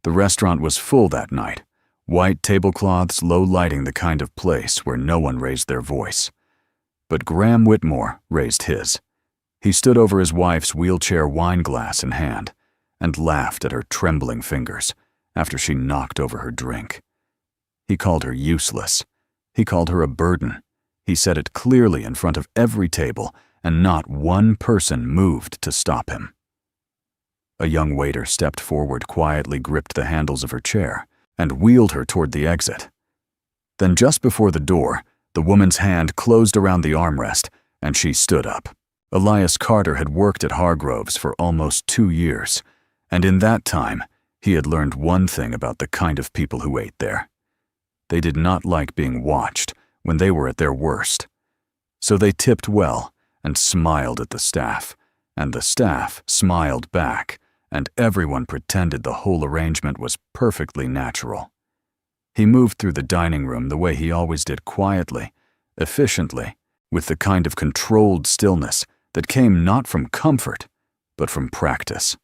The restaurant was full that night, white tablecloths low-lighting the kind of place where no one raised their voice. But Graham Whitmore raised his. He stood over his wife's wheelchair wine glass in hand and laughed at her trembling fingers after she knocked over her drink. He called her useless. He called her a burden. He said it clearly in front of every table, and not one person moved to stop him. A young waiter stepped forward, quietly gripped the handles of her chair, and wheeled her toward the exit. Then just before the door, the woman's hand closed around the armrest, and she stood up. Elias Carter had worked at Hargrove's for almost 2 years, and in that time, he had learned one thing about the kind of people who ate there. They did not like being watched when they were at their worst. So they tipped well and smiled at the staff, and the staff smiled back, and everyone pretended the whole arrangement was perfectly natural. He moved through the dining room the way he always did, quietly, efficiently, with the kind of controlled stillness that came not from comfort, but from practice.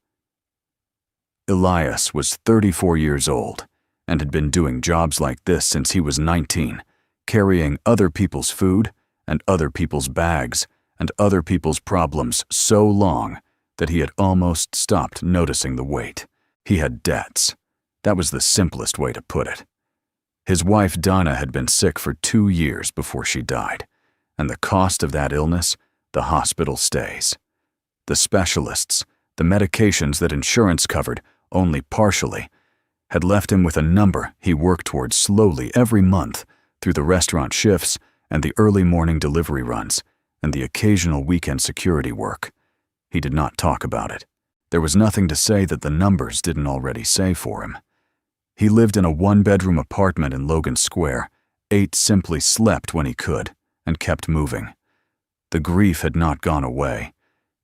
Elias was 34 years old and had been doing jobs like this since he was 19, carrying other people's food and other people's bags and other people's problems so long that he had almost stopped noticing the weight. He had debts. That was the simplest way to put it. His wife Donna had been sick for 2 years before she died, and the cost of that illness, the hospital stays. The specialists, the medications that insurance covered only partially, had left him with a number he worked towards slowly every month through the restaurant shifts and the early morning delivery runs and the occasional weekend security work. He did not talk about it. There was nothing to say that the numbers didn't already say for him. He lived in a 1-bedroom apartment in Logan Square, ate simply, slept when he could, and kept moving. The grief had not gone away.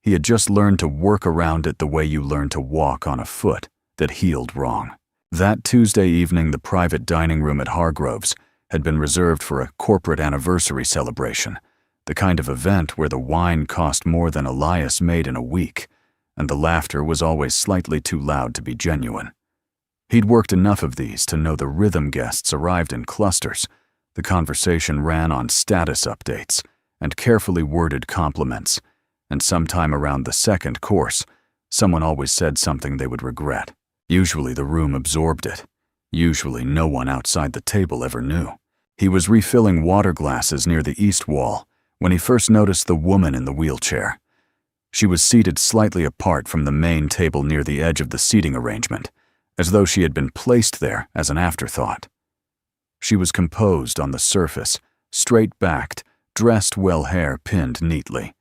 He had just learned to work around it the way you learn to walk on a foot that healed wrong. That Tuesday evening, the private dining room at Hargrove's had been reserved for a corporate anniversary celebration, the kind of event where the wine cost more than Elias made in a week, and the laughter was always slightly too loud to be genuine. He'd worked enough of these to know the rhythm guests arrived in clusters. The conversation ran on status updates and carefully worded compliments, and sometime around the second course, someone always said something they would regret. Usually the room absorbed it. Usually no one outside the table ever knew. He was refilling water glasses near the east wall when he first noticed the woman in the wheelchair. She was seated slightly apart from the main table near the edge of the seating arrangement, as though she had been placed there as an afterthought. She was composed on the surface, straight-backed, dressed well, hair pinned neatly,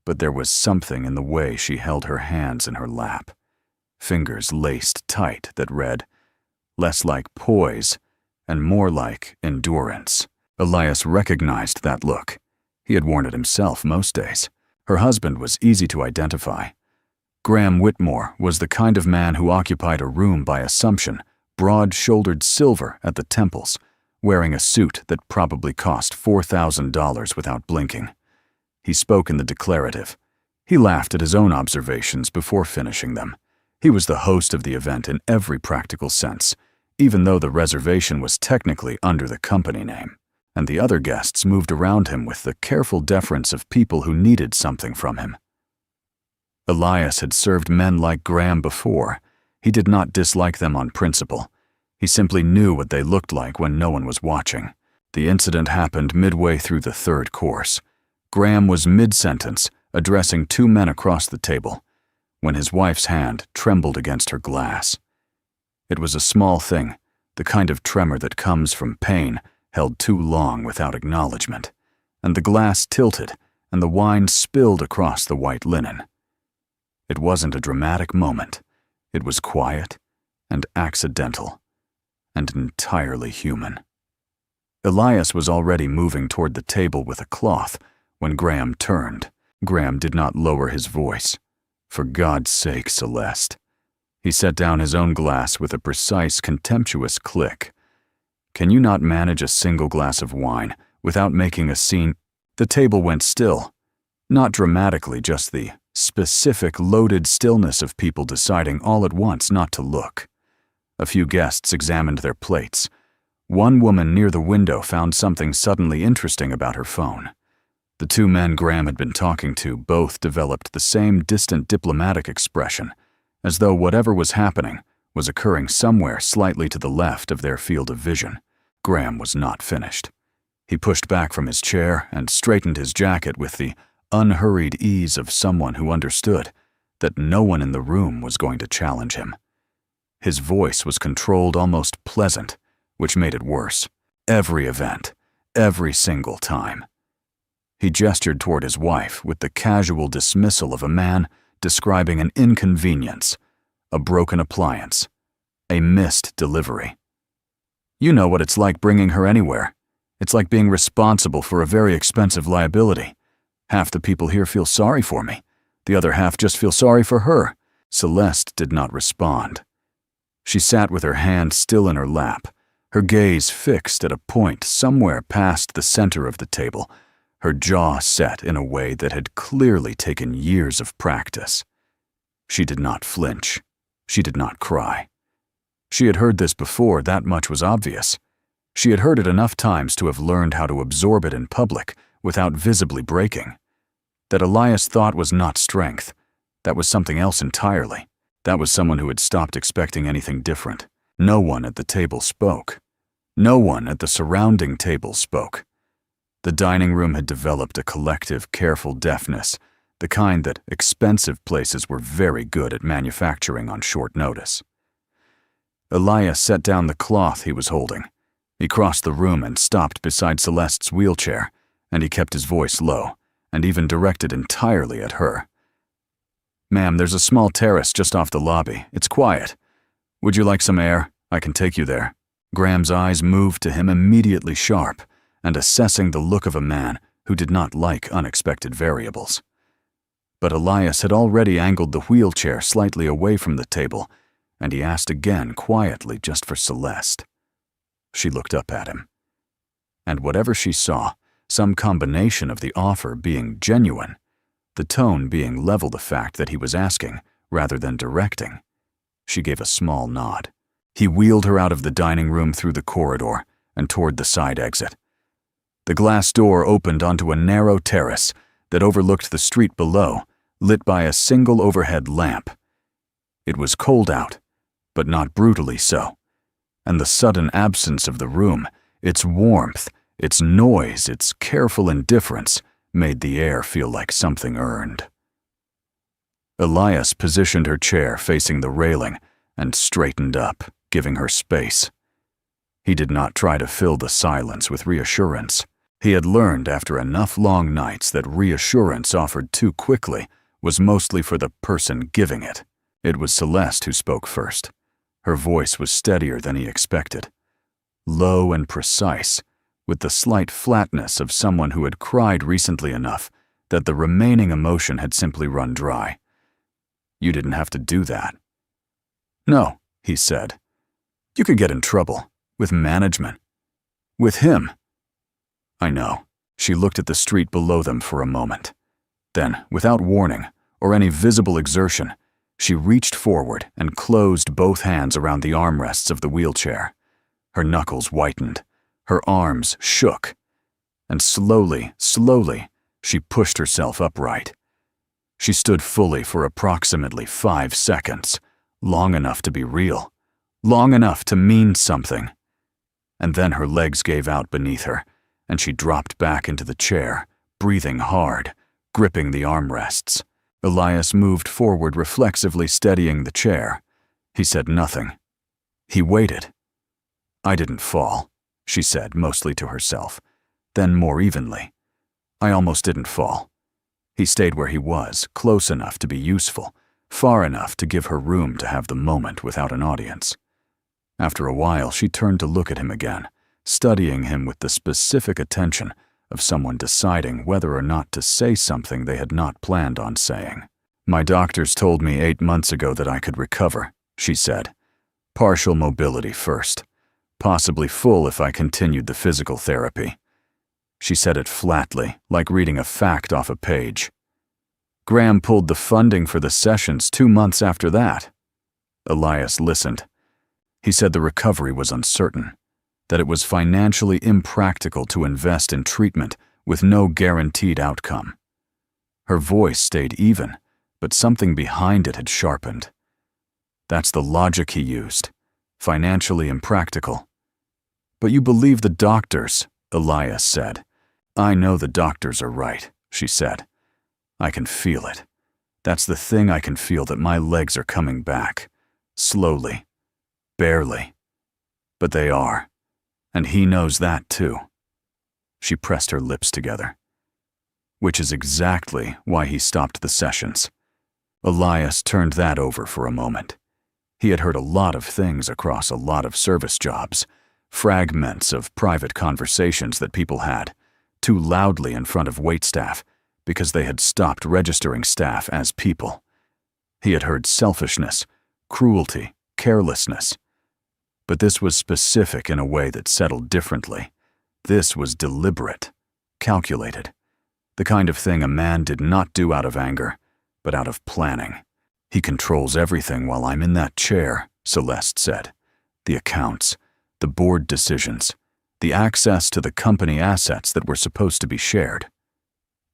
but there was something in the way she held her hands in her lap, fingers laced tight that read, less like poise and more like endurance. Elias recognized that look. He had worn it himself most days. Her husband was easy to identify. Graham Whitmore was the kind of man who occupied a room by assumption, broad-shouldered silver at the temples, wearing a suit that probably cost $4,000 without blinking. He spoke in the declarative. He laughed at his own observations before finishing them. He was the host of the event in every practical sense, even though the reservation was technically under the company name, and the other guests moved around him with the careful deference of people who needed something from him. Elias had served men like Graham before. He did not dislike them on principle. He simply knew what they looked like when no one was watching. The incident happened midway through the third course. Graham was mid-sentence, addressing 2 men across the table, when his wife's hand trembled against her glass. It was a small thing, the kind of tremor that comes from pain held too long without acknowledgement, and the glass tilted and the wine spilled across the white linen. It wasn't a dramatic moment. It was quiet and accidental and entirely human. Elias was already moving toward the table with a cloth when Graham turned. Graham did not lower his voice. "For God's sake, Celeste." He set down his own glass with a precise, contemptuous click. "Can you not manage a single glass of wine without making a scene?" The table went still. Not dramatically, just the specific, loaded stillness of people deciding all at once not to look. A few guests examined their plates. One woman near the window found something suddenly interesting about her phone. The two men Graham had been talking to both developed the same distant diplomatic expression, as though whatever was happening was occurring somewhere slightly to the left of their field of vision. Graham was not finished. He pushed back from his chair and straightened his jacket with the unhurried ease of someone who understood that no one in the room was going to challenge him. His voice was controlled, almost pleasant, which made it worse. Every event, every single time. He gestured toward his wife with the casual dismissal of a man describing an inconvenience, a broken appliance, a missed delivery. You know what it's like bringing her anywhere. It's like being responsible for a very expensive liability. Half the people here feel sorry for me. The other half just feel sorry for her. Celeste did not respond. She sat with her hand still in her lap, her gaze fixed at a point somewhere past the center of the table, her jaw set in a way that had clearly taken years of practice. She did not flinch. She did not cry. She had heard this before, that much was obvious. She had heard it enough times to have learned how to absorb it in public without visibly breaking. That Elias thought was not strength. That was something else entirely. That was someone who had stopped expecting anything different. No one at the table spoke. No one at the surrounding tables spoke. The dining room had developed a collective, careful deafness, the kind that expensive places were very good at manufacturing on short notice. Elias set down the cloth he was holding. He crossed the room and stopped beside Celeste's wheelchair, and he kept his voice low, and even directed entirely at her. "Ma'am, there's a small terrace just off the lobby. It's quiet. Would you like some air? I can take you there." Graham's eyes moved to him immediately sharp, and assessing the look of a man who did not like unexpected variables. But Elias had already angled the wheelchair slightly away from the table, and he asked again quietly just for Celeste. She looked up at him. And whatever she saw, some combination of the offer being genuine, the tone being level the fact that he was asking rather than directing, she gave a small nod. He wheeled her out of the dining room through the corridor and toward the side exit. The glass door opened onto a narrow terrace that overlooked the street below, lit by a single overhead lamp. It was cold out, but not brutally so, and the sudden absence of the room, its warmth, its noise, its careful indifference, made the air feel like something earned. Elias positioned her chair facing the railing and straightened up, giving her space. He did not try to fill the silence with reassurance. He had learned after enough long nights that reassurance offered too quickly was mostly for the person giving it. It was Celeste who spoke first. Her voice was steadier than he expected. Low and precise, with the slight flatness of someone who had cried recently enough that the remaining emotion had simply run dry. "You didn't have to do that." "No," he said. "You could get in trouble. With management. With him." "I know." She looked at the street below them for a moment. Then, without warning or any visible exertion, she reached forward and closed both hands around the armrests of the wheelchair. Her knuckles whitened. Her arms shook. And slowly, she pushed herself upright. She stood fully for approximately 5 seconds, long enough to be real, long enough to mean something. And then her legs gave out beneath her, and she dropped back into the chair, breathing hard, gripping the armrests. Elias moved forward, reflexively steadying the chair. He said nothing. He waited. "I didn't fall," she said, mostly to herself. Then more evenly. "I almost didn't fall." He stayed where he was, close enough to be useful, far enough to give her room to have the moment without an audience. After a while, she turned to look at him again, studying him with the specific attention of someone deciding whether or not to say something they had not planned on saying. "My doctors told me 8 months ago that I could recover," she said. "Partial mobility first. Possibly full if I continued the physical therapy." She said it flatly, like reading a fact off a page. "Graham pulled the funding for the sessions 2 months after that." Elias listened. He said the recovery was uncertain, that it was financially impractical to invest in treatment with no guaranteed outcome. Her voice stayed even, but something behind it had sharpened. That's the logic he used. Financially impractical. But you believe the doctors, Elias said. I know the doctors are right, she said. I can feel it. That's the thing I can feel, that my legs are coming back. Slowly. Barely. But they are. And he knows that too. She pressed her lips together. Which is exactly why he stopped the sessions. Elias turned that over for a moment. He had heard a lot of things across a lot of service jobs, fragments of private conversations that people had, too loudly in front of waitstaff, because they had stopped registering staff as people. He had heard selfishness, cruelty, carelessness. But this was specific in a way that settled differently. This was deliberate, calculated, the kind of thing a man did not do out of anger, but out of planning. He controls everything while I'm in that chair, Celeste said. The accounts, the board decisions, the access to the company assets that were supposed to be shared.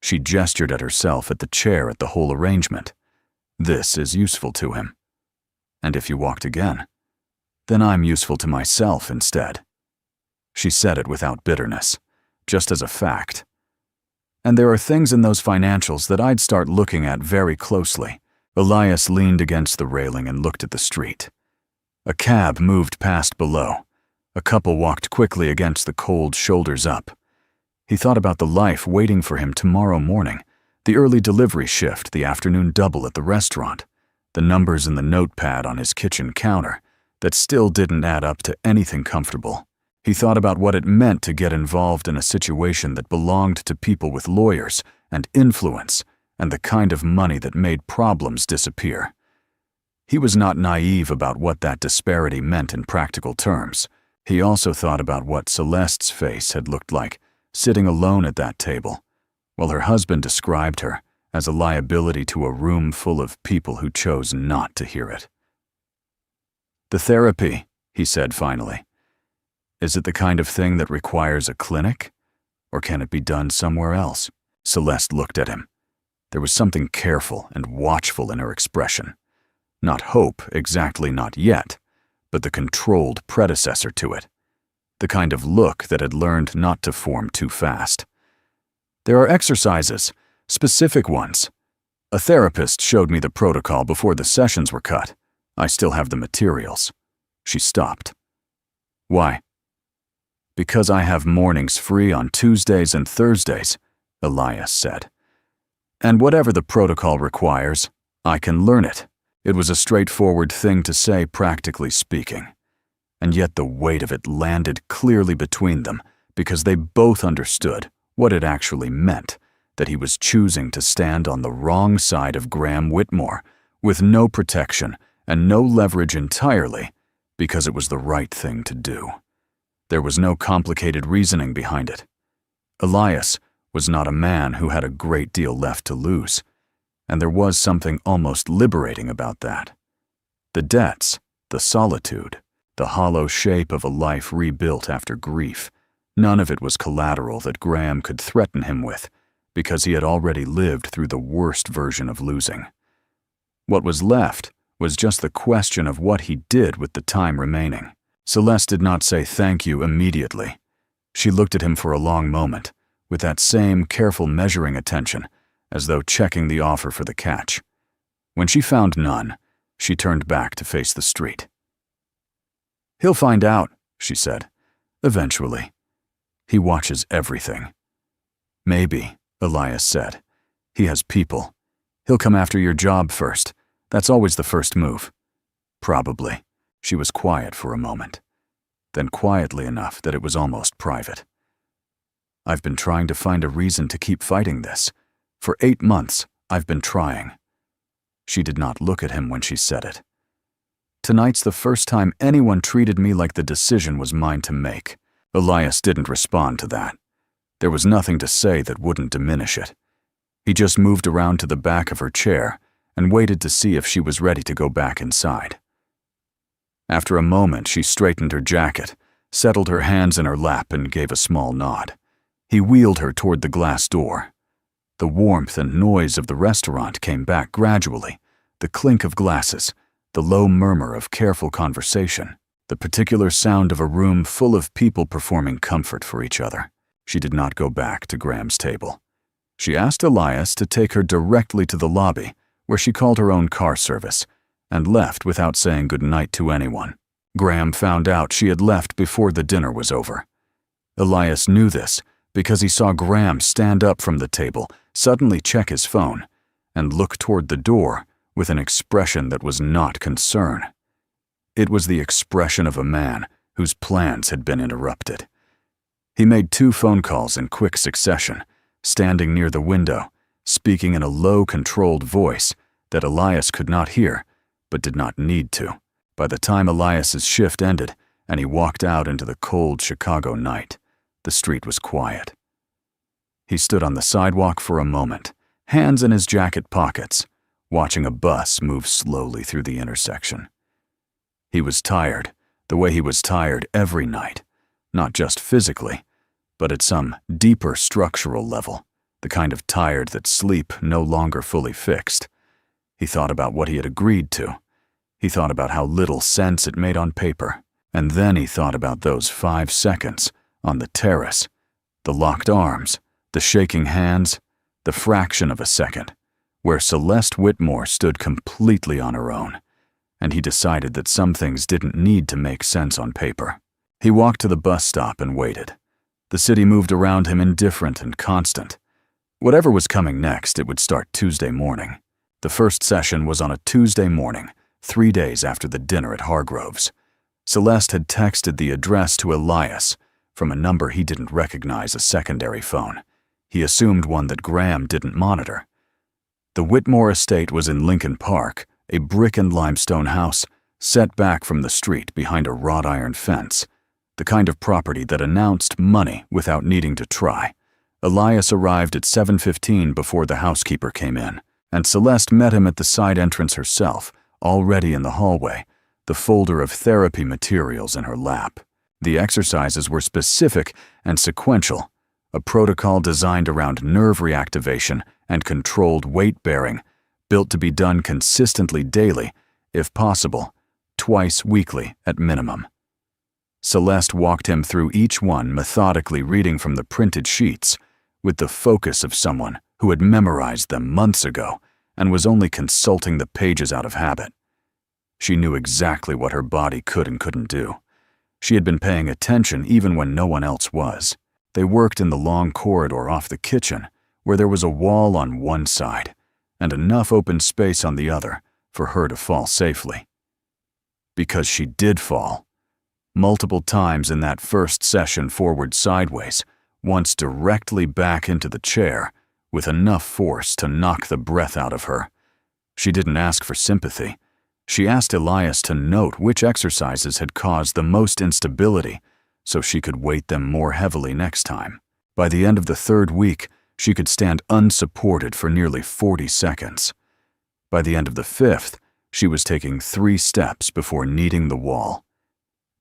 She gestured at herself at the chair at the whole arrangement. This is useful to him. And if you walked again, then I'm useful to myself instead. She said it without bitterness, just as a fact. And there are things in those financials that I'd start looking at very closely. Elias leaned against the railing and looked at the street. A cab moved past below. A couple walked quickly against the cold shoulders up. He thought about the life waiting for him tomorrow morning, the early delivery shift, the afternoon double at the restaurant, the numbers in the notepad on his kitchen counter that still didn't add up to anything comfortable. He thought about what it meant to get involved in a situation that belonged to people with lawyers and influence and the kind of money that made problems disappear. He was not naive about what that disparity meant in practical terms. He also thought about what Celeste's face had looked like, sitting alone at that table, while her husband described her as a liability to a room full of people who chose not to hear it. The therapy, he said finally. Is it the kind of thing that requires a clinic? Or can it be done somewhere else? Celeste looked at him. There was something careful and watchful in her expression. Not hope, exactly not yet, but the controlled predecessor to it. The kind of look that had learned not to form too fast. There are exercises, specific ones. A therapist showed me the protocol before the sessions were cut. I still have the materials. She stopped. Why? Because I have mornings free on Tuesdays and Thursdays, Elias said. And whatever the protocol requires, I can learn it. It was a straightforward thing to say, practically speaking. And yet the weight of it landed clearly between them because they both understood what it actually meant, that he was choosing to stand on the wrong side of Graham Whitmore, with no protection and no leverage entirely, because it was the right thing to do. There was no complicated reasoning behind it. Elias was not a man who had a great deal left to lose, and there was something almost liberating about that. The debts, the solitude, the hollow shape of a life rebuilt after grief, none of it was collateral that Graham could threaten him with, because he had already lived through the worst version of losing. What was left was just the question of what he did with the time remaining. Celeste did not say thank you immediately. She looked at him for a long moment, with that same careful measuring attention, as though checking the offer for the catch. When she found none, she turned back to face the street. He'll find out, she said. Eventually. He watches everything. Maybe, Elias said. He has people. He'll come after your job first. That's always the first move. Probably. She was quiet for a moment. Then quietly enough that it was almost private. I've been trying to find a reason to keep fighting this. For 8 months, I've been trying. She did not look at him when she said it. Tonight's the first time anyone treated me like the decision was mine to make. Elias didn't respond to that. There was nothing to say that wouldn't diminish it. He just moved around to the back of her chair and waited to see if she was ready to go back inside. After a moment, she straightened her jacket, settled her hands in her lap, and gave a small nod. He wheeled her toward the glass door. The warmth and noise of the restaurant came back gradually, the clink of glasses, the low murmur of careful conversation, the particular sound of a room full of people performing comfort for each other. She did not go back to Graham's table. She asked Elias to take her directly to the lobby, where she called her own car service, and left without saying goodnight to anyone. Graham found out she had left before the dinner was over. Elias knew this because he saw Graham stand up from the table, suddenly check his phone, and look toward the door with an expression that was not concern. It was the expression of a man whose plans had been interrupted. He made 2 phone calls in quick succession, standing near the window, speaking in a low, controlled voice that Elias could not hear, but did not need to. By the time Elias's shift ended and he walked out into the cold Chicago night, the street was quiet. He stood on the sidewalk for a moment, hands in his jacket pockets, watching a bus move slowly through the intersection. He was tired, the way he was tired every night, not just physically, but at some deeper structural level, the kind of tired that sleep no longer fully fixed. He thought about what he had agreed to. He thought about how little sense it made on paper. And then he thought about those 5 seconds on the terrace, the locked arms, the shaking hands, the fraction of a second, where Celeste Whitmore stood completely on her own. And he decided that some things didn't need to make sense on paper. He walked to the bus stop and waited. The city moved around him indifferent and constant. Whatever was coming next, it would start Tuesday morning. The first session was on a Tuesday morning, 3 days after the dinner at Hargrove's. Celeste had texted the address to Elias from a number he didn't recognize, a secondary phone. He assumed one that Graham didn't monitor. The Whitmore estate was in Lincoln Park, a brick and limestone house set back from the street behind a wrought iron fence, the kind of property that announced money without needing to try. Elias arrived at 7:15 before the housekeeper came in, and Celeste met him at the side entrance herself, already in the hallway, the folder of therapy materials in her lap. The exercises were specific and sequential, a protocol designed around nerve reactivation and controlled weight-bearing, built to be done consistently daily, if possible, twice weekly at minimum. Celeste walked him through each one, methodically reading from the printed sheets, with the focus of someone who had memorized them months ago and was only consulting the pages out of habit. She knew exactly what her body could and couldn't do. She had been paying attention even when no one else was. They worked in the long corridor off the kitchen, where there was a wall on one side and enough open space on the other for her to fall safely. Because she did fall. Multiple times in that first session, forward sideways, once directly back into the chair, with enough force to knock the breath out of her. She didn't ask for sympathy. She asked Elias to note which exercises had caused the most instability so she could weight them more heavily next time. By the end of the 3rd week, she could stand unsupported for nearly 40 seconds. By the end of the 5th, she was taking 3 steps before kneading the wall.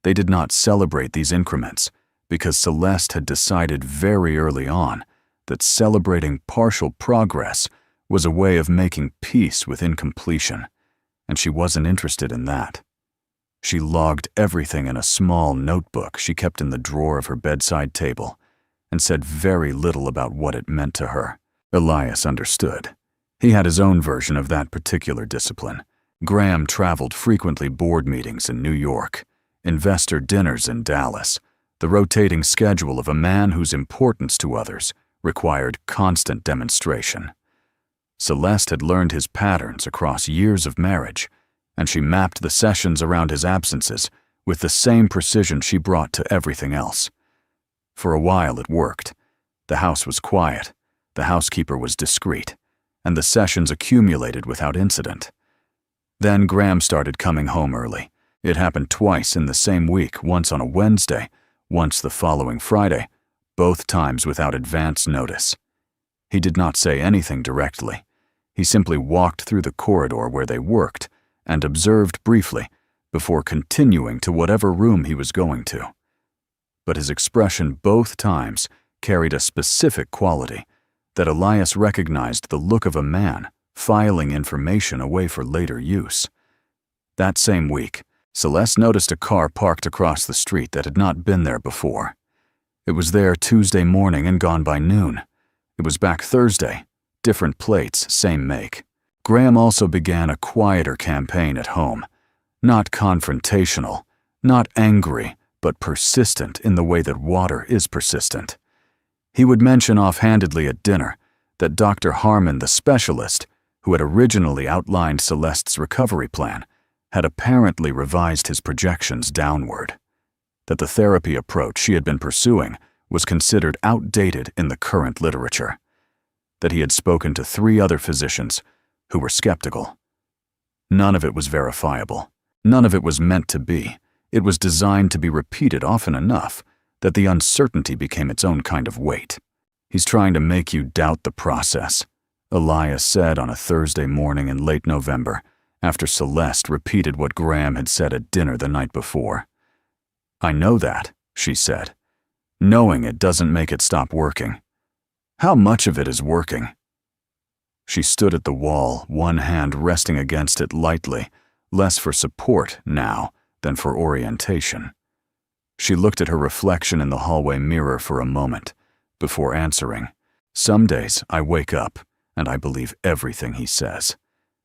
They did not celebrate these increments because Celeste had decided very early on that celebrating partial progress was a way of making peace with incompletion, and she wasn't interested in that. She logged everything in a small notebook she kept in the drawer of her bedside table and said very little about what it meant to her. Elias understood. He had his own version of that particular discipline. Graham traveled frequently board meetings in New York, investor dinners in Dallas, the rotating schedule of a man whose importance to others required constant demonstration. Celeste had learned his patterns across years of marriage, and she mapped the sessions around his absences with the same precision she brought to everything else. For a while it worked. The house was quiet, the housekeeper was discreet, and the sessions accumulated without incident. Then Graham started coming home early. It happened twice in the same week, once on a Wednesday, once the following Friday, both times without advance notice. He did not say anything directly. He simply walked through the corridor where they worked and observed briefly, before continuing to whatever room he was going to. But his expression both times carried a specific quality that Elias recognized the look of a man filing information away for later use. That same week, Celeste noticed a car parked across the street that had not been there before. It was there Tuesday morning and gone by noon. It was back Thursday, different plates, same make. Graham also began a quieter campaign at home. Not confrontational, not angry, but persistent in the way that water is persistent. He would mention offhandedly at dinner that Dr. Harmon, the specialist, who had originally outlined Celeste's recovery plan, had apparently revised his projections downward. That the therapy approach she had been pursuing was considered outdated in the current literature. That he had spoken to 3 other physicians who were skeptical. None of it was verifiable. None of it was meant to be. It was designed to be repeated often enough that the uncertainty became its own kind of weight. "He's trying to make you doubt the process," Elias said on a Thursday morning in late November, after Celeste repeated what Graham had said at dinner the night before. "I know that," she said. "Knowing it doesn't make it stop working. How much of it is working?" She stood at the wall, one hand resting against it lightly, less for support now than for orientation. She looked at her reflection in the hallway mirror for a moment, before answering. "Some days I wake up and I believe everything he says.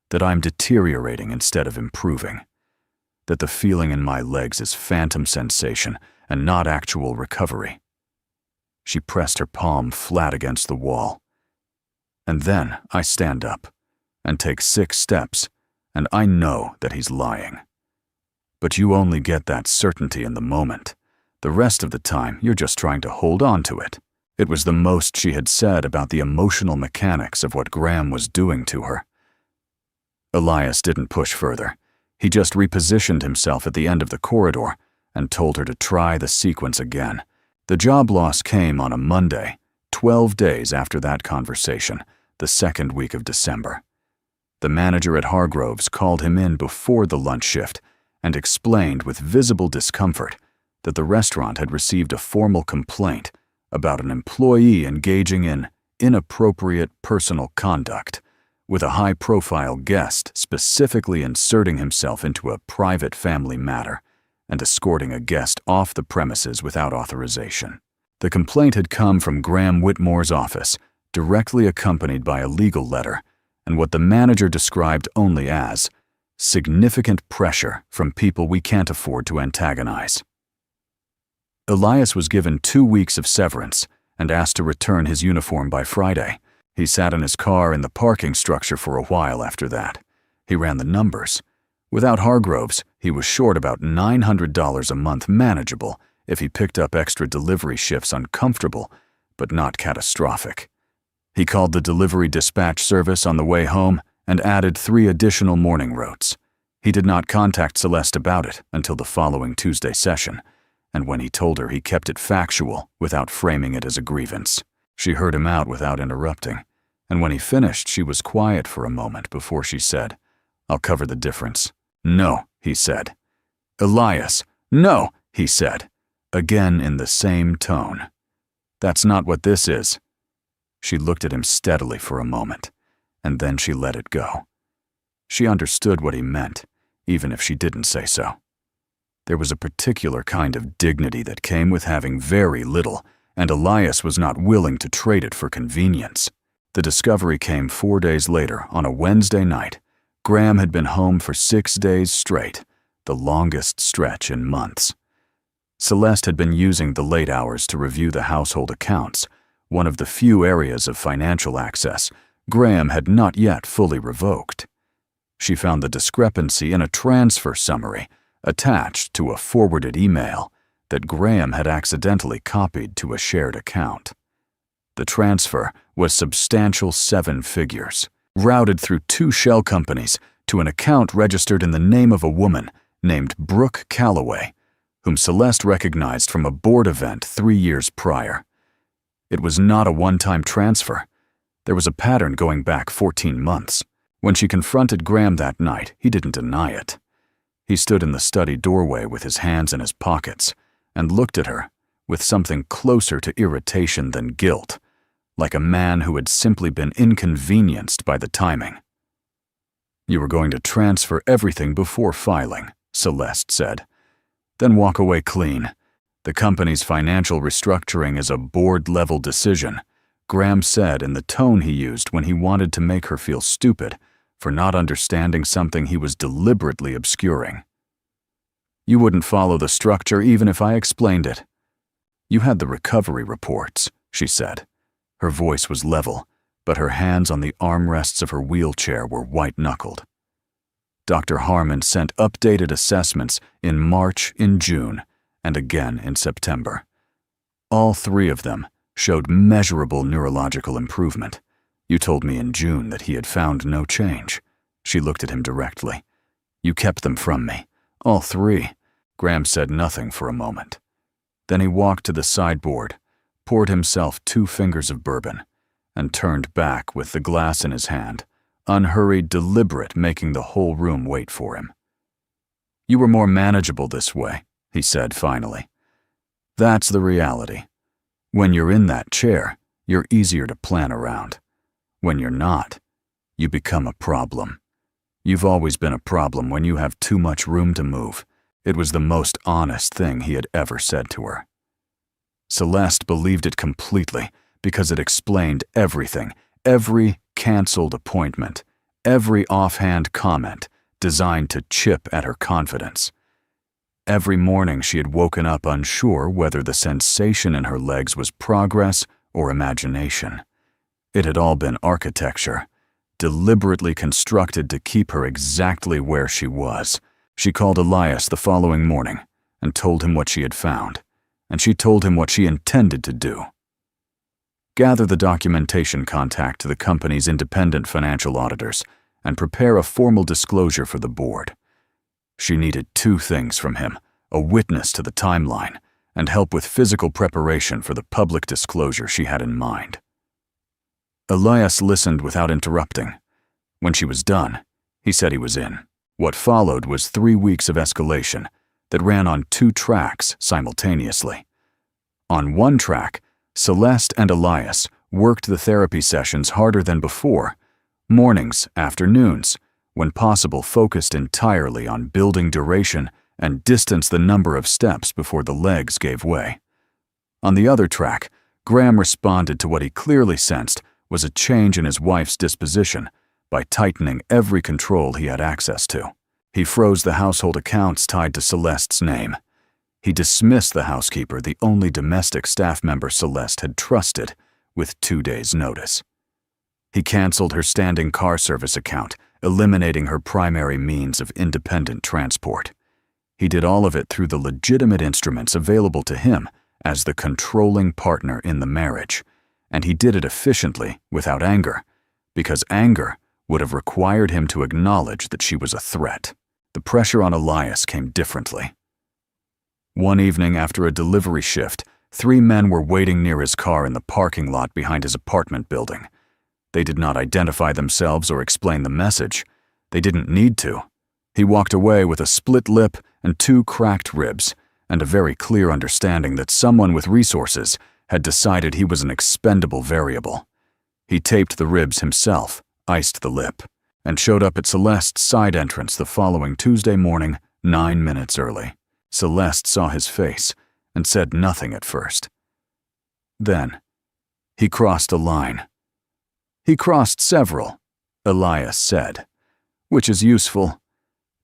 That I'm deteriorating instead of improving. That the feeling in my legs is phantom sensation and not actual recovery." She pressed her palm flat against the wall. "And then I stand up and take 6 steps, and I know that he's lying. But you only get that certainty in the moment. The rest of the time, you're just trying to hold on to it." It was the most she had said about the emotional mechanics of what Graham was doing to her. Elias didn't push further. He just repositioned himself at the end of the corridor and told her to try the sequence again. The job loss came on a Monday, 12 days after that conversation, the second week of December. The manager at Hargrove's called him in before the lunch shift and explained with visible discomfort that the restaurant had received a formal complaint about an employee engaging in inappropriate personal conduct, with a high-profile guest specifically inserting himself into a private family matter and escorting a guest off the premises without authorization. The complaint had come from Graham Whitmore's office, directly accompanied by a legal letter, and what the manager described only as significant pressure from people we can't afford to antagonize. Elias was given 2 weeks of severance and asked to return his uniform by Friday. He sat in his car in the parking structure for a while after that. He ran the numbers. Without Hargrove's, he was short about $900 a month manageable if he picked up extra delivery shifts uncomfortable, but not catastrophic. He called the delivery dispatch service on the way home and added 3 additional morning routes. He did not contact Celeste about it until the following Tuesday session, and when he told her, he kept it factual without framing it as a grievance. She heard him out without interrupting, and when he finished, she was quiet for a moment before she said, "I'll cover the difference." "No," he said. "Elias, no," he said, again in the same tone. "That's not what this is." She looked at him steadily for a moment, and then she let it go. She understood what he meant, even if she didn't say so. There was a particular kind of dignity that came with having very little, and Elias was not willing to trade it for convenience. The discovery came 4 days later on a Wednesday night. Graham had been home for 6 days straight, the longest stretch in months. Celeste had been using the late hours to review the household accounts, one of the few areas of financial access Graham had not yet fully revoked. She found the discrepancy in a transfer summary attached to a forwarded email that Graham had accidentally copied to a shared account. The transfer was substantial 7 figures, routed through 2 shell companies to an account registered in the name of a woman named Brooke Calloway, whom Celeste recognized from a board event 3 years prior. It was not a one-time transfer. There was a pattern going back 14 months. When she confronted Graham that night, he didn't deny it. He stood in the study doorway with his hands in his pockets and looked at her with something closer to irritation than guilt, like a man who had simply been inconvenienced by the timing. "You were going to transfer everything before filing," Celeste said. "Then walk away clean. The company's financial restructuring is a board-level decision," Graham said in the tone he used when he wanted to make her feel stupid for not understanding something he was deliberately obscuring. "You wouldn't follow the structure even if I explained it." "You had the recovery reports," she said. Her voice was level, but her hands on the armrests of her wheelchair were white-knuckled. Dr. Harmon sent updated assessments in March, in June, and again in September. All three of them showed measurable neurological improvement. "You told me in June that he had found no change." She looked at him directly. "You kept them from me. All three." Graham said nothing for a moment. Then he walked to the sideboard, poured himself 2 fingers of bourbon, and turned back with the glass in his hand, unhurried, deliberate, making the whole room wait for him. "You were more manageable this way," he said finally. "That's the reality. When you're in that chair, you're easier to plan around. When you're not, you become a problem. You've always been a problem when you have too much room to move." It was the most honest thing he had ever said to her. Celeste believed it completely because it explained everything, every canceled appointment, every offhand comment designed to chip at her confidence. Every morning she had woken up unsure whether the sensation in her legs was progress or imagination. It had all been architecture, deliberately constructed to keep her exactly where she was. She called Elias the following morning and told him what she had found, and she told him what she intended to do. Gather the documentation, contact the company's independent financial auditors, and prepare a formal disclosure for the board. She needed 2 things from him: a witness to the timeline and help with physical preparation for the public disclosure she had in mind. Elias listened without interrupting. When she was done, he said he was in. What followed was 3 weeks of escalation that ran on 2 tracks simultaneously. On one track, Celeste and Elias worked the therapy sessions harder than before, mornings, afternoons, when possible focused entirely on building duration and distance the number of steps before the legs gave way. On the other track, Graham responded to what he clearly sensed was a change in his wife's disposition by tightening every control he had access to. He froze the household accounts tied to Celeste's name. He dismissed the housekeeper, the only domestic staff member Celeste had trusted, with 2 days' notice. He canceled her standing car service account, eliminating her primary means of independent transport. He did all of it through the legitimate instruments available to him as the controlling partner in the marriage, and he did it efficiently, without anger, because anger would have required him to acknowledge that she was a threat. The pressure on Elias came differently. One evening after a delivery shift, 3 men were waiting near his car in the parking lot behind his apartment building. They did not identify themselves or explain the message. They didn't need to. He walked away with a split lip and 2 cracked ribs, and a very clear understanding that someone with resources had decided he was an expendable variable. He taped the ribs himself, iced the lip, and showed up at Celeste's side entrance the following Tuesday morning, 9 minutes early. Celeste saw his face and said nothing at first. Then, he crossed a line. "He crossed several," Elias said, "which is useful.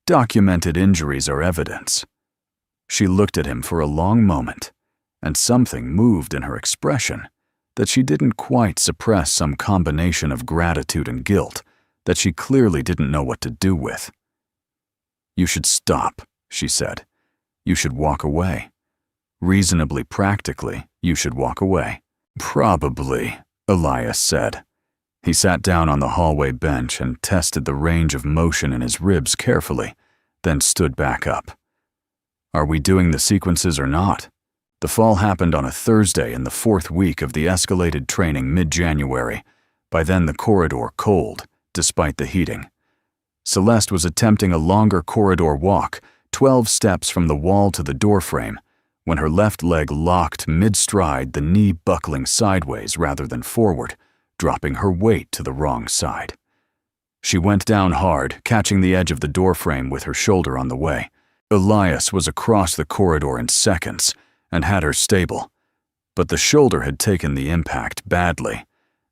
Documented injuries are evidence." She looked at him for a long moment, and something moved in her expression that she didn't quite suppress, some combination of gratitude and guilt that she clearly didn't know what to do with. "You should stop," she said. "You should walk away. Reasonably practically, you should walk away." "Probably," Elias said. He sat down on the hallway bench and tested the range of motion in his ribs carefully, then stood back up. "Are we doing the sequences or not?" The fall happened on a Thursday in the 4th week of the escalated training mid-January. By then the corridor cold, despite the heating. Celeste was attempting a longer corridor walk, 12 steps from the wall to the doorframe, when her left leg locked mid-stride, the knee buckling sideways rather than forward, dropping her weight to the wrong side. She went down hard, catching the edge of the doorframe with her shoulder on the way. Elias was across the corridor in seconds and had her stable, but the shoulder had taken the impact badly,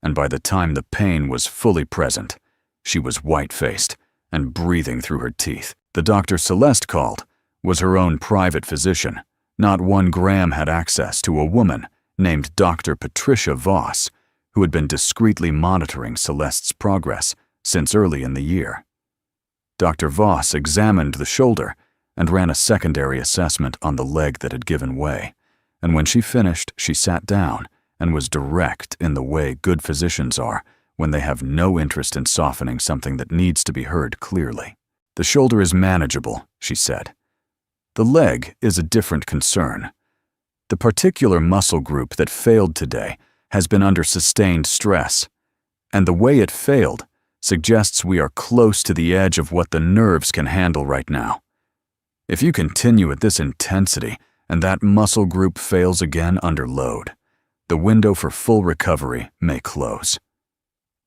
and by the time the pain was fully present, she was white-faced and breathing through her teeth. The doctor Celeste called was her own private physician. Not one Graham had access to a woman named Dr. Patricia Voss, who had been discreetly monitoring Celeste's progress since early in the year. Dr. Voss examined the shoulder and ran a secondary assessment on the leg that had given way, and when she finished, she sat down and was direct in the way good physicians are when they have no interest in softening something that needs to be heard clearly. "The shoulder is manageable," she said. "The leg is a different concern. The particular muscle group that failed today has been under sustained stress, and the way it failed suggests we are close to the edge of what the nerves can handle right now. If you continue at this intensity and that muscle group fails again under load, the window for full recovery may close."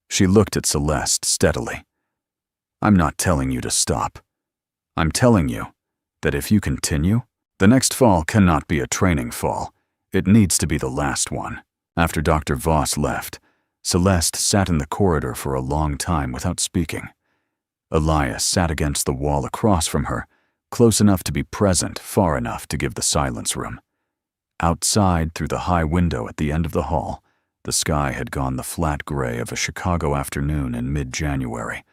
She looked at Celeste steadily. "I'm not telling you to stop. I'm telling you that if you continue, the next fall cannot be a training fall. It needs to be the last one." After Dr. Voss left, Celeste sat in the corridor for a long time without speaking. Elias sat against the wall across from her, close enough to be present, far enough to give the silence room. Outside, through the high window at the end of the hall, the sky had gone the flat gray of a Chicago afternoon in mid-January,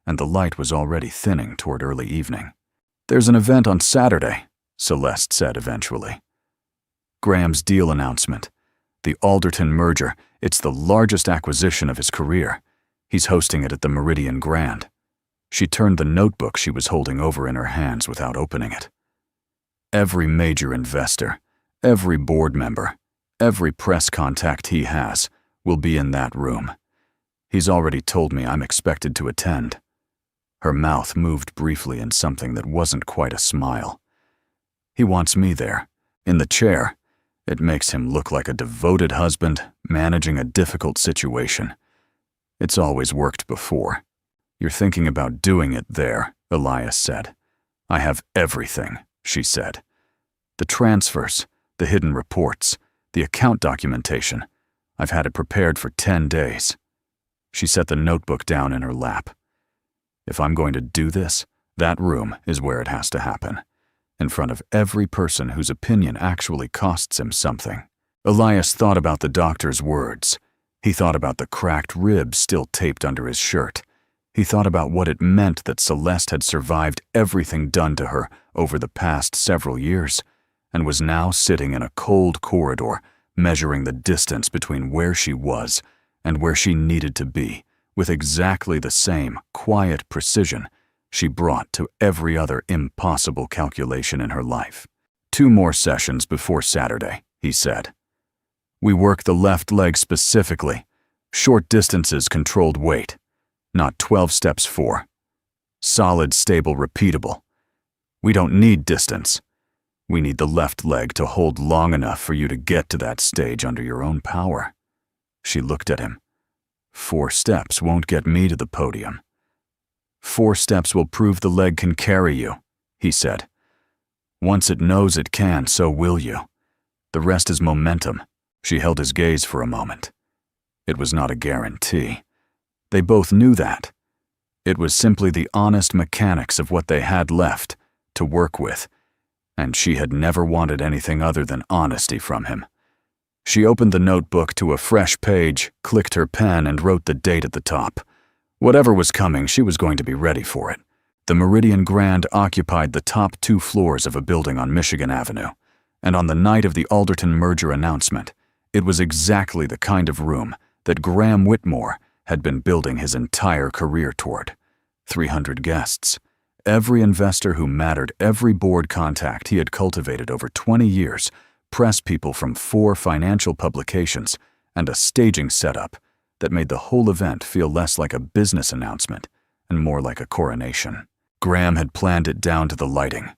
and the light was already thinning toward early evening. "There's an event on Saturday," Celeste said eventually. "Graham's deal announcement. The Alderton merger. It's the largest acquisition of his career. He's hosting it at the Meridian Grand." She turned the notebook she was holding over in her hands without opening it. "Every major investor, every board member, every press contact he has will be in that room. He's already told me I'm expected to attend." Her mouth moved briefly in something that wasn't quite a smile. "He wants me there, in the chair. It makes him look like a devoted husband managing a difficult situation. It's always worked before." "You're thinking about doing it there," Elias said. "I have everything," she said. "The transfers, the hidden reports, the account documentation. I've had it prepared for 10 days. She set the notebook down in her lap. "If I'm going to do this, that room is where it has to happen, in front of every person whose opinion actually costs him something." Elias thought about the doctor's words. He thought about the cracked ribs still taped under his shirt. He thought about what it meant that Celeste had survived everything done to her over the past several years, and was now sitting in a cold corridor, measuring the distance between where she was and where she needed to be, with exactly the same quiet precision she brought to every other impossible calculation in her life. "2 more sessions before Saturday," he said. "We work the left leg specifically, short distances, controlled weight, not 12 steps 4. Solid, stable, repeatable. We don't need distance. We need the left leg to hold long enough for you to get to that stage under your own power." She looked at him. 4 steps won't get me to the podium." 4 steps will prove the leg can carry you," he said. "Once it knows it can, so will you. The rest is momentum." She held his gaze for a moment. It was not a guarantee. They both knew that. It was simply the honest mechanics of what they had left to work with, and she had never wanted anything other than honesty from him. She opened the notebook to a fresh page, clicked her pen, and wrote the date at the top. Whatever was coming, she was going to be ready for it. The Meridian Grand occupied the top 2 floors of a building on Michigan Avenue, and on the night of the Alderton merger announcement, it was exactly the kind of room that Graham Whitmore had been building his entire career toward. 300 guests. Every investor who mattered, every board contact he had cultivated over 20 years, press people from 4 financial publications, and a staging setup that made the whole event feel less like a business announcement and more like a coronation. Graham had planned it down to the lighting.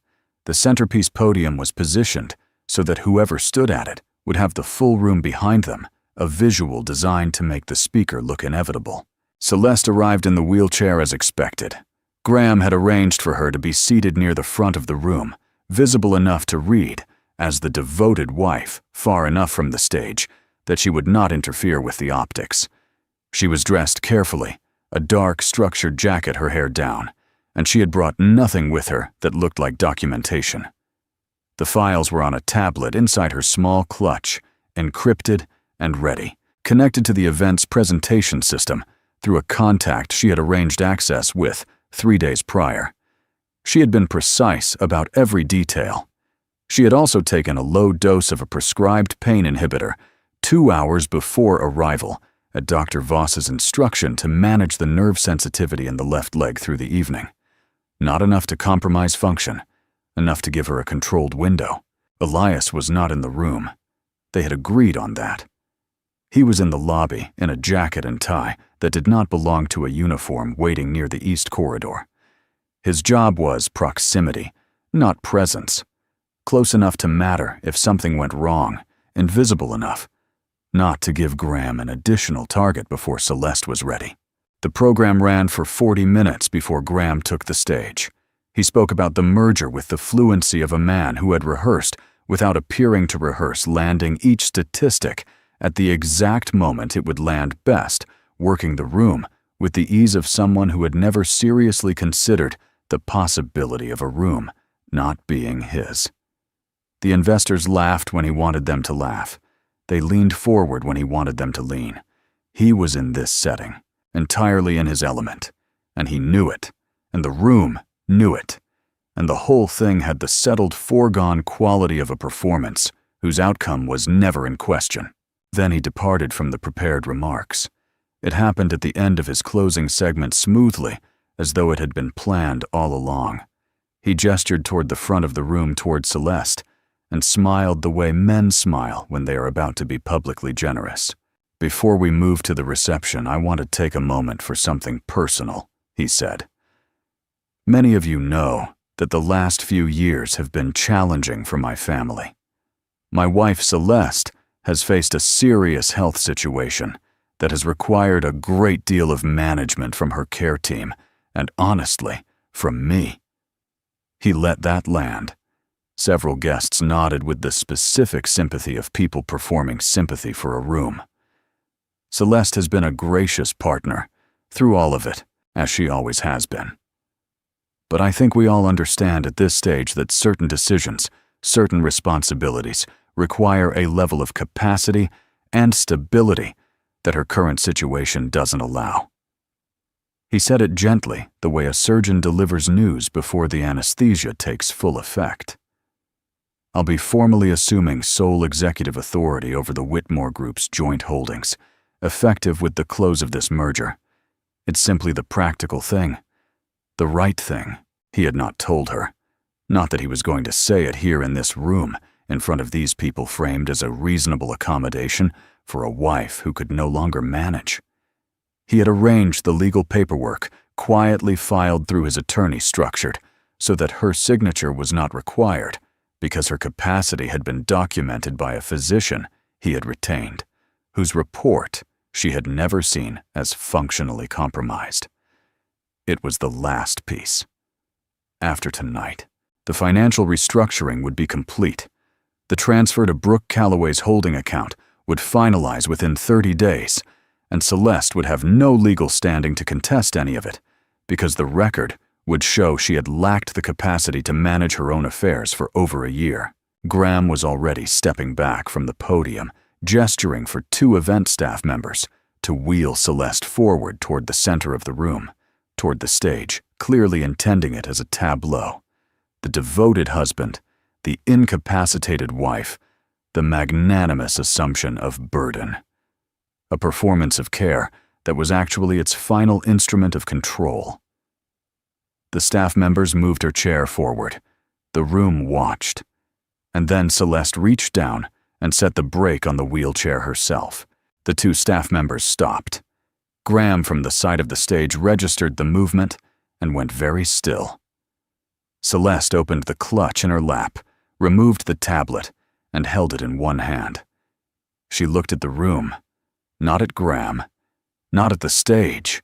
The centerpiece podium was positioned so that whoever stood at it would have the full room behind them, a visual designed to make the speaker look inevitable. Celeste arrived in the wheelchair as expected. Graham had arranged for her to be seated near the front of the room, visible enough to read, as the devoted wife, far enough from the stage that she would not interfere with the optics. She was dressed carefully, a dark, structured jacket, her hair down, and she had brought nothing with her that looked like documentation. The files were on a tablet inside her small clutch, encrypted and ready, connected to the event's presentation system through a contact she had arranged access with 3 days prior. She had been precise about every detail. She had also taken a low dose of a prescribed pain inhibitor 2 hours before arrival, at Dr. Voss's instruction to manage the nerve sensitivity in the left leg through the evening. Not enough to compromise function, enough to give her a controlled window. Elias was not in the room. They had agreed on that. He was in the lobby in a jacket and tie that did not belong to a uniform, waiting near the east corridor. His job was proximity, not presence. Close enough to matter if something went wrong, invisible enough not to give Graham an additional target before Celeste was ready. The program ran for 40 minutes before Graham took the stage. He spoke about the merger with the fluency of a man who had rehearsed without appearing to rehearse, landing each statistic at the exact moment it would land best, working the room with the ease of someone who had never seriously considered the possibility of a room not being his. The investors laughed when he wanted them to laugh. They leaned forward when he wanted them to lean. He was in this setting, entirely in his element, and he knew it, and the room knew it, and the whole thing had the settled, foregone quality of a performance whose outcome was never in question. Then he departed from the prepared remarks. It happened at the end of his closing segment smoothly, as though it had been planned all along. He gestured toward the front of the room, toward Celeste, and smiled the way men smile when they are about to be publicly generous. "Before we move to the reception, I want to take a moment for something personal," he said. "Many of you know that the last few years have been challenging for my family. My wife, Celeste, has faced a serious health situation that has required a great deal of management from her care team, and honestly, from me." He let that land. Several guests nodded with the specific sympathy of people performing sympathy for a room. Celeste has been a gracious partner through all of it, as she always has been. But I think we all understand at this stage that certain decisions, certain responsibilities, require a level of capacity and stability that her current situation doesn't allow. He said it gently, the way a surgeon delivers news before the anesthesia takes full effect. "I'll be formally assuming sole executive authority over the Whitmore Group's joint holdings, effective with the close of this merger. It's simply the practical thing, the right thing," he had not told her. Not that he was going to say it here in this room, in front of these people framed as a reasonable accommodation for a wife who could no longer manage. He had arranged the legal paperwork, quietly filed through his attorney, structured so that her signature was not required, because her capacity had been documented by a physician he had retained, whose report she had never seen as functionally compromised. It was the last piece. After tonight, the financial restructuring would be complete. The transfer to Brooke Calloway's holding account would finalize within 30 days, and Celeste would have no legal standing to contest any of it, because the record would show she had lacked the capacity to manage her own affairs for over a year. Graham was already stepping back from the podium, gesturing for 2 event staff members to wheel Celeste forward toward the center of the room, toward the stage, clearly intending it as a tableau. The devoted husband, the incapacitated wife, the magnanimous assumption of burden. A performance of care that was actually its final instrument of control. The staff members moved her chair forward. The room watched. And then Celeste reached down and set the brake on the wheelchair herself. The 2 staff members stopped. Graham from the side of the stage registered the movement and went very still. Celeste opened the clutch in her lap, removed the tablet, and held it in one hand. She looked at the room, not at Graham, not at the stage,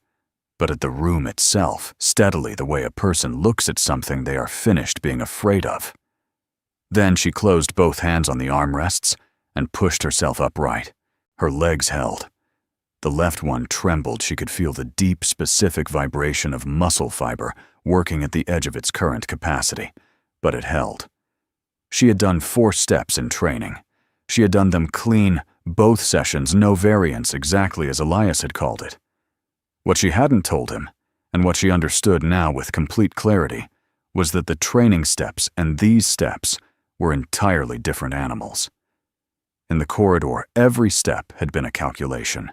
but at the room itself, steadily the way a person looks at something they are finished being afraid of. Then she closed both hands on the armrests and pushed herself upright. Her legs held. The left one trembled. She could feel the deep, specific vibration of muscle fiber working at the edge of its current capacity, but it held. She had done 4 steps in training. She had done them clean, both sessions, no variance, exactly as Elias had called it. What she hadn't told him, and what she understood now with complete clarity, was that the training steps and these steps were entirely different animals. In the corridor, every step had been a calculation.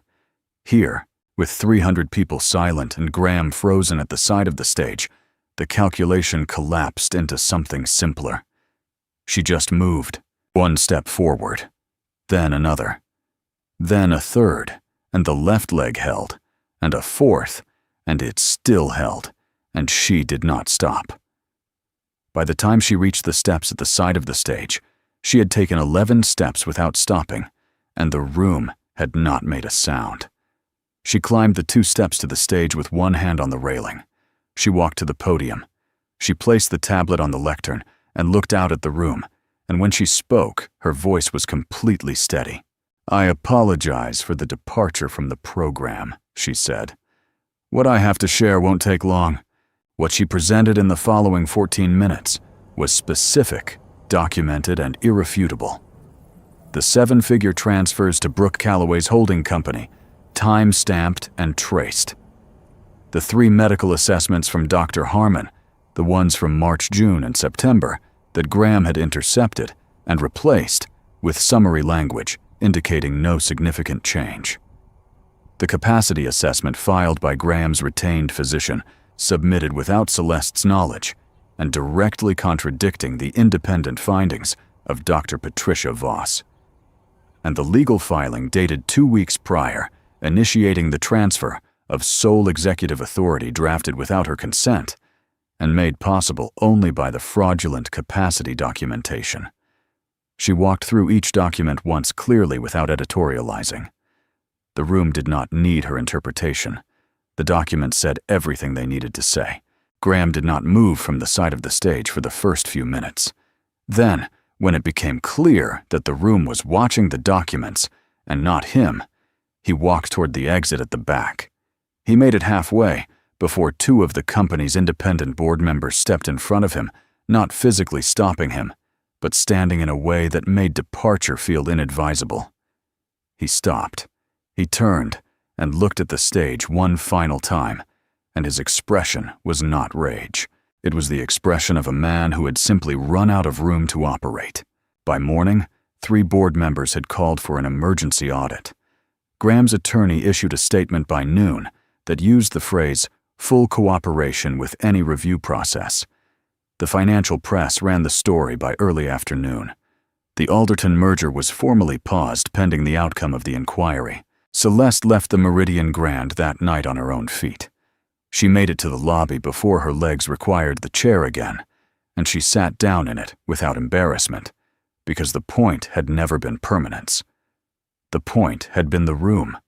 Here, with 300 people silent and Graham frozen at the side of the stage, the calculation collapsed into something simpler. She just moved, 1 step forward, then another, then a third, and the left leg held, and a fourth, and it still held, and she did not stop. By the time she reached the steps at the side of the stage, she had taken 11 steps without stopping, and the room had not made a sound. She climbed the 2 steps to the stage with one hand on the railing. She walked to the podium. She placed the tablet on the lectern and looked out at the room, and when she spoke, her voice was completely steady. "I apologize for the departure from the program," she said. "What I have to share won't take long." What she presented in the following 14 minutes was specific, documented, and irrefutable. The 7-figure transfers to Brooke Calloway's holding company, time-stamped and traced. The 3 medical assessments from Dr. Harmon, the ones from March, June, and September, that Graham had intercepted and replaced with summary language indicating no significant change. The capacity assessment filed by Graham's retained physician, submitted without Celeste's knowledge, and directly contradicting the independent findings of Dr. Patricia Voss. And the legal filing dated 2 weeks prior, initiating the transfer of sole executive authority drafted without her consent and made possible only by the fraudulent capacity documentation. She walked through each document once clearly without editorializing. The room did not need her interpretation. The document said everything they needed to say. Graham did not move from the side of the stage for the first few minutes. Then, when it became clear that the room was watching the documents and not him, he walked toward the exit at the back. He made it halfway before 2 of the company's independent board members stepped in front of him, not physically stopping him, but standing in a way that made departure feel inadvisable. He stopped. He turned and looked at the stage one final time, and his expression was not rage. It was the expression of a man who had simply run out of room to operate. By morning, 3 board members had called for an emergency audit. Graham's attorney issued a statement by noon that used the phrase, "full cooperation with any review process." The financial press ran the story by early afternoon. The Alderton merger was formally paused pending the outcome of the inquiry. Celeste left the Meridian Grand that night on her own feet. She made it to the lobby before her legs required the chair again, and she sat down in it without embarrassment, because the point had never been permanence. The point had been the room.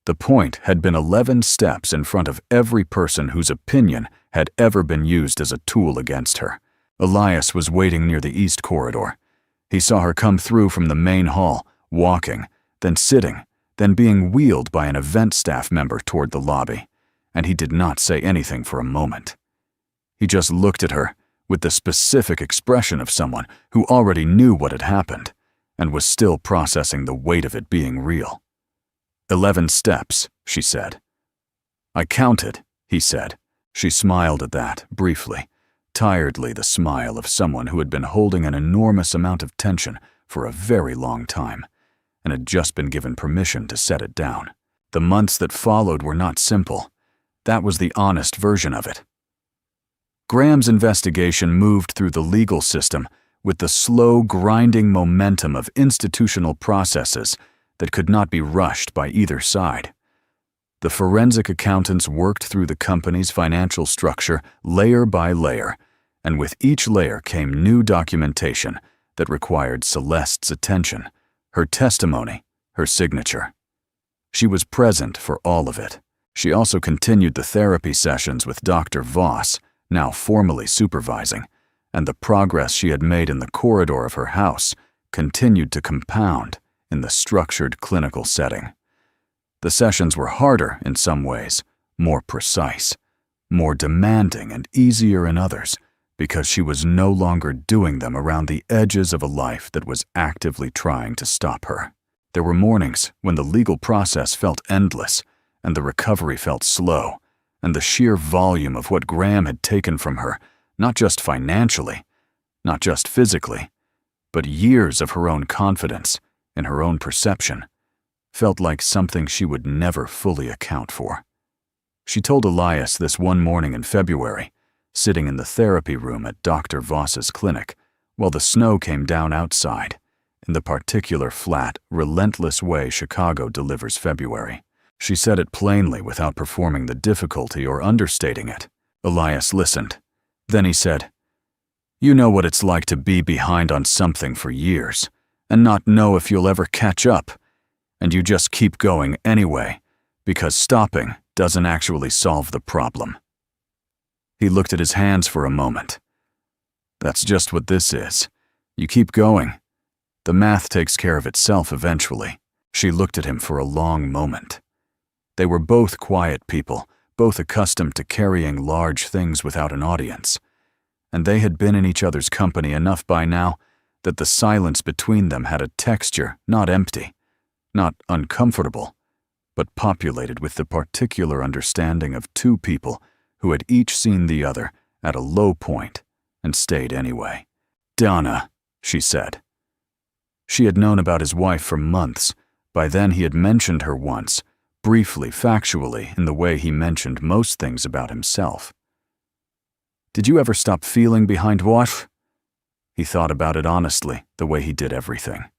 The point had been 11 steps in front of every person whose opinion had ever been used as a tool against her. Elias was waiting near the east corridor. He saw her come through from the main hall, walking, then sitting, then being wheeled by an event staff member toward the lobby, and he did not say anything for a moment. He just looked at her with the specific expression of someone who already knew what had happened and was still processing the weight of it being real. 11 steps, she said. "I counted," he said. She smiled at that, briefly, tiredly, the smile of someone who had been holding an enormous amount of tension for a very long time and had just been given permission to set it down. The months that followed were not simple. That was the honest version of it. Graham's investigation moved through the legal system with the slow, grinding momentum of institutional processes that could not be rushed by either side. The forensic accountants worked through the company's financial structure layer by layer, and with each layer came new documentation that required Celeste's attention, her testimony, her signature. She was present for all of it. She also continued the therapy sessions with Dr. Voss, now formally supervising, and the progress she had made in the corridor of her house continued to compound in the structured clinical setting. The sessions were harder in some ways, more precise, more demanding and easier in others, because she was no longer doing them around the edges of a life that was actively trying to stop her. There were mornings when the legal process felt endless, and the recovery felt slow, and the sheer volume of what Graham had taken from her, not just financially, not just physically, but years of her own confidence in her own perception, felt like something she would never fully account for. She told Elias this one morning in February, sitting in the therapy room at Dr. Voss's clinic, while the snow came down outside, in the particular flat, relentless way Chicago delivers February. She said it plainly without performing the difficulty or understating it. Elias listened. Then he said, "You know what it's like to be behind on something for years, and not know if you'll ever catch up, and you just keep going anyway, because stopping doesn't actually solve the problem." He looked at his hands for a moment. "That's just what this is. You keep going. The math takes care of itself eventually." She looked at him for a long moment. They were both quiet people, both accustomed to carrying large things without an audience, and they had been in each other's company enough by now that the silence between them had a texture not empty, not uncomfortable, but populated with the particular understanding of two people who had each seen the other at a low point and stayed anyway. "Donna," she said. She had known about his wife for months. By then he had mentioned her once, briefly, factually, in the way he mentioned most things about himself. "Did you ever stop feeling behind what?" He thought about it honestly, the way he did everything.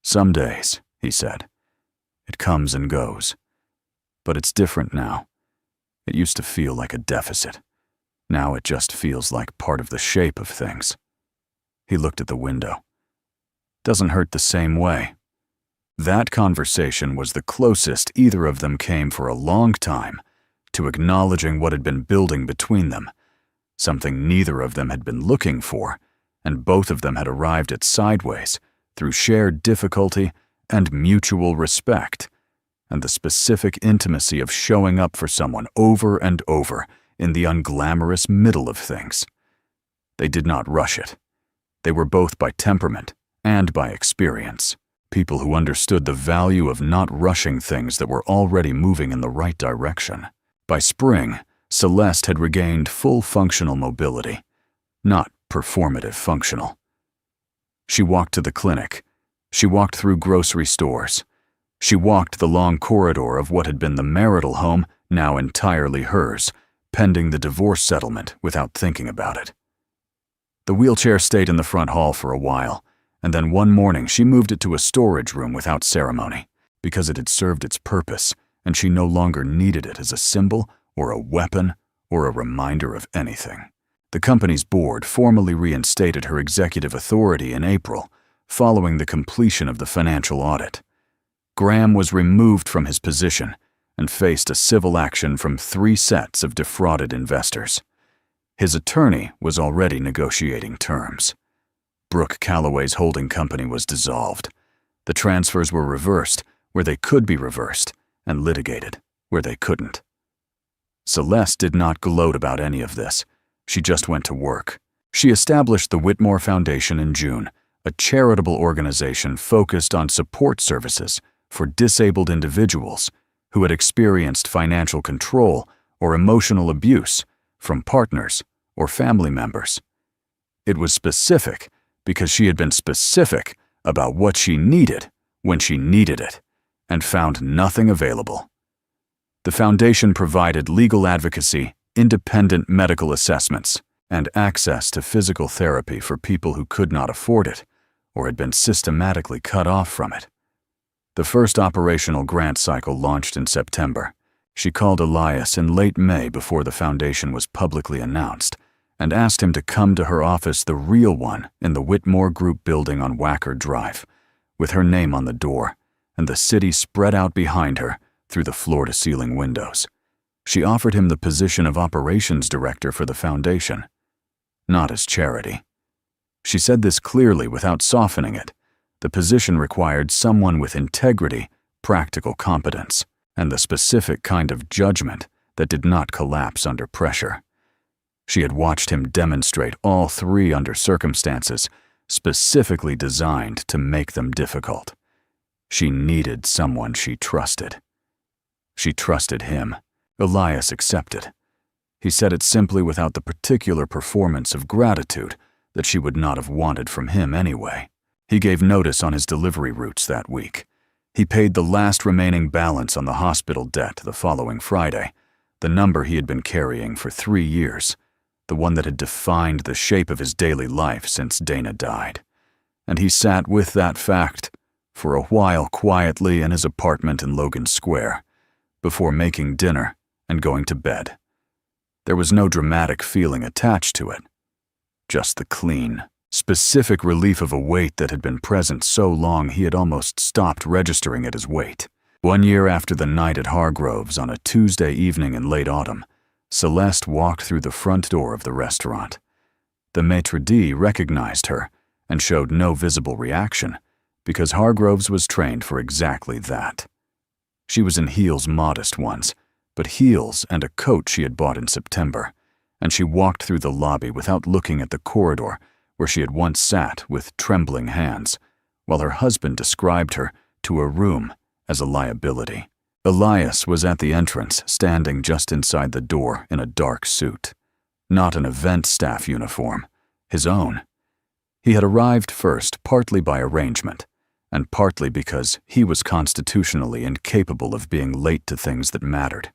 "Some days," he said. "It comes and goes. But it's different now. It used to feel like a deficit. Now it just feels like part of the shape of things." He looked at the window. "Doesn't hurt the same way." That conversation was the closest either of them came for a long time to acknowledging what had been building between them, something neither of them had been looking for, and both of them had arrived at sideways through shared difficulty and mutual respect, and the specific intimacy of showing up for someone over and over in the unglamorous middle of things. They did not rush it. They were both by temperament and by experience, people who understood the value of not rushing things that were already moving in the right direction. By spring, Celeste had regained full functional mobility, not performative functional. She walked to the clinic. She walked through grocery stores. She walked the long corridor of what had been the marital home, now entirely hers, pending the divorce settlement without thinking about it. The wheelchair stayed in the front hall for a while, and then one morning she moved it to a storage room without ceremony, because it had served its purpose, and she no longer needed it as a symbol or a weapon or a reminder of anything. The company's board formally reinstated her executive authority in April, following the completion of the financial audit. Graham was removed from his position and faced a civil action from 3 sets of defrauded investors. His attorney was already negotiating terms. Brooke Calloway's holding company was dissolved. The transfers were reversed where they could be reversed and litigated where they couldn't. Celeste did not gloat about any of this. She just went to work. She established the Whitmore Foundation in June, a charitable organization focused on support services for disabled individuals who had experienced financial control or emotional abuse from partners or family members. It was specific because she had been specific about what she needed when she needed it and found nothing available. The foundation provided legal advocacy, independent medical assessments, and access to physical therapy for people who could not afford it or had been systematically cut off from it. The first operational grant cycle launched in September. She called Elias in late May before the foundation was publicly announced and asked him to come to her office, the real one, in the Whitmore Group building on Wacker Drive, with her name on the door and the city spread out behind her through the floor-to-ceiling windows. She offered him the position of operations director for the foundation, not as charity. She said this clearly without softening it. The position required someone with integrity, practical competence, and the specific kind of judgment that did not collapse under pressure. She had watched him demonstrate all three under circumstances specifically designed to make them difficult. She needed someone she trusted. She trusted him. Elias accepted. He said it simply without the particular performance of gratitude that she would not have wanted from him anyway. He gave notice on his delivery routes that week. He paid the last remaining balance on the hospital debt the following Friday, the number he had been carrying for 3 years, the one that had defined the shape of his daily life since Dana died. And he sat with that fact for a while quietly in his apartment in Logan Square, before making dinner and going to bed. There was no dramatic feeling attached to it, just the clean, specific relief of a weight that had been present so long he had almost stopped registering it as weight. 1 year after the night at Hargrove's on a Tuesday evening in late autumn, Celeste walked through the front door of the restaurant. The maitre d' recognized her and showed no visible reaction because Hargrove's was trained for exactly that. She was in heels, modest ones, but heels and a coat she had bought in September, and she walked through the lobby without looking at the corridor where she had once sat with trembling hands, while her husband described her to a room as a liability. Elias was at the entrance, standing just inside the door in a dark suit. Not an event staff uniform, his own. He had arrived first, partly by arrangement, and partly because he was constitutionally incapable of being late to things that mattered.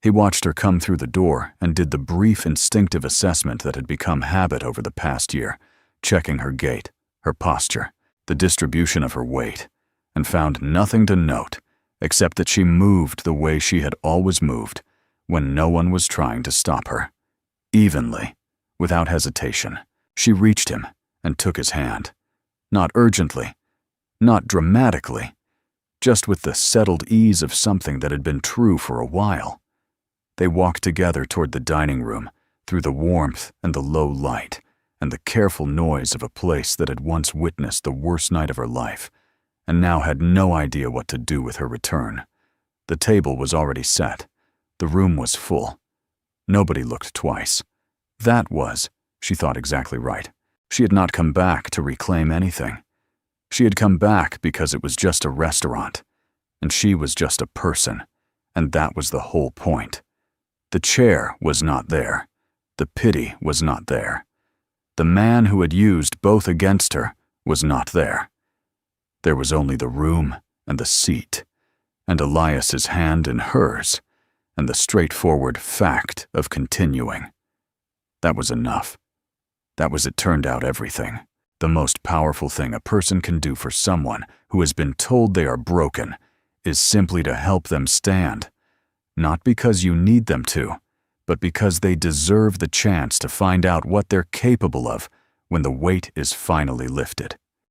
He watched her come through the door and did the brief instinctive assessment that had become habit over the past year, checking her gait, her posture, the distribution of her weight, and found nothing to note except that she moved the way she had always moved when no one was trying to stop her. Evenly, without hesitation, she reached him and took his hand. Not urgently, not dramatically, just with the settled ease of something that had been true for a while. They walked together toward the dining room, through the warmth and the low light, and the careful noise of a place that had once witnessed the worst night of her life, and now had no idea what to do with her return. The table was already set. The room was full. Nobody looked twice. That was, she thought, exactly right. She had not come back to reclaim anything. She had come back because it was just a restaurant, and she was just a person, and that was the whole point. The chair was not there. The pity was not there. The man who had used both against her was not there. There was only the room and the seat, and Elias's hand in hers, and the straightforward fact of continuing. That was enough. That was, it turned out, everything. The most powerful thing a person can do for someone who has been told they are broken is simply to help them stand. Not because you need them to, but because they deserve the chance to find out what they're capable of when the weight is finally lifted.